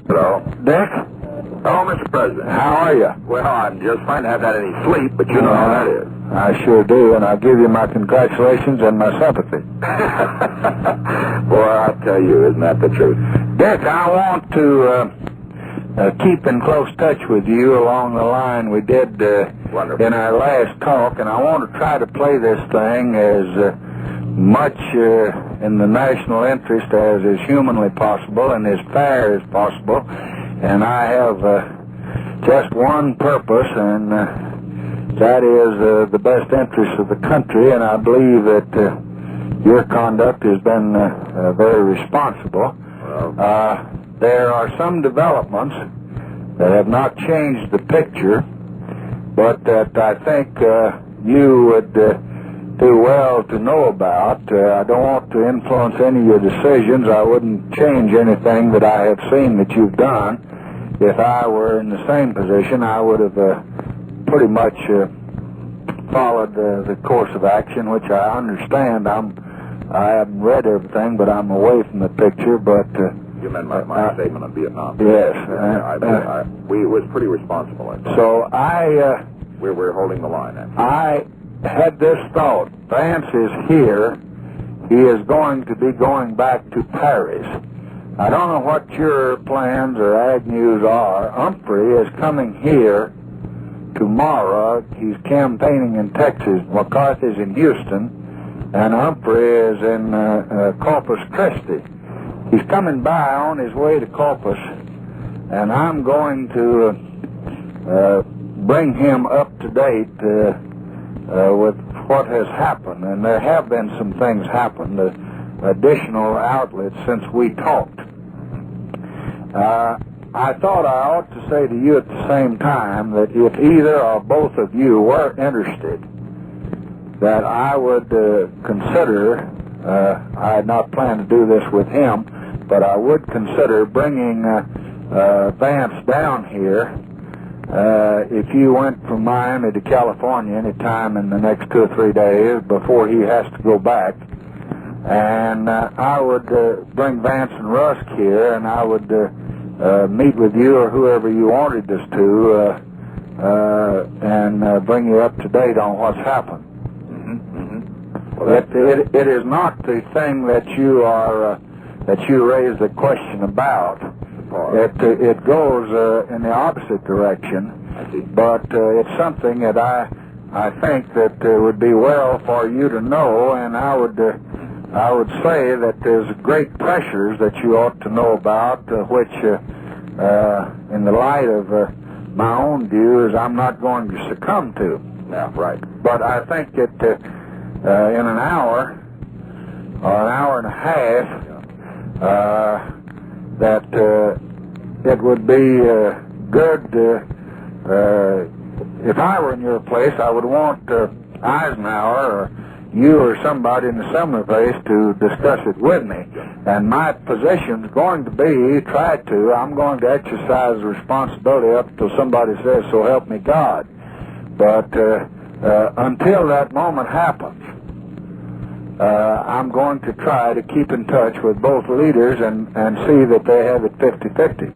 Hello. Dick? Oh, Mr. President. How are you? Well, I'm just fine. I haven't had any sleep, but you know how that is. I sure do, and I'll give you my congratulations and my sympathy. Boy, I'll tell you, isn't that the truth? Dick, I want to keep in close touch with you along the line we did in our last talk, and I want to try to play this thing as much in the national interest as is humanly possible and as fair as possible. And I have just one purpose, and that is the best interest of the country, and I believe that your conduct has been very responsible. There are some developments that have not changed the picture, but that I think you would do well to know about. I don't want to influence any of your decisions. I wouldn't change anything that I have seen that you've done. If I were in the same position, I would have pretty much followed the course of action, which I understand. I haven't read everything, but I'm away from the picture. But you meant my statement on Vietnam? Yes. We was pretty responsible. So we're holding the line. Actually. I had this thought. Vance is here. He is going to be going back to Paris. I don't know what your plans or Agnew's are. Humphrey is coming here tomorrow. He's campaigning in Texas. McCarthy's in Houston, and Humphrey is in Corpus Christi. He's coming by on his way to Corpus, and I'm going to bring him up to date with what has happened. And there have been some things happen, additional outlets since we talked. I thought I ought to say to you at the same time that if either or both of you were interested, that I would consider, I had not planned to do this with him, but I would consider bringing Vance down here if you went from Miami to California any time in the next 2 or 3 days before he has to go back. And I would bring Vance and Rusk here, and I would meet with you or whoever you wanted us to and bring you up to date on what's happened. Well, it is not the thing that you are that you raised the question about. It goes in the opposite direction, but it's something that I think that would be well for you to know, and I would say that there's great pressures that you ought to know about, which, in the light of my own views, I'm not going to succumb to. Yeah, right. But I think that in an hour or an hour and a half, that it would be good. If I were in your place, I would want Eisenhower or you or somebody in the similar place to discuss it with me. And my position's going to be, I'm going to exercise the responsibility up until somebody says, so help me God. But until that moment happens, I'm going to try to keep in touch with both leaders and see that they have it 50-50.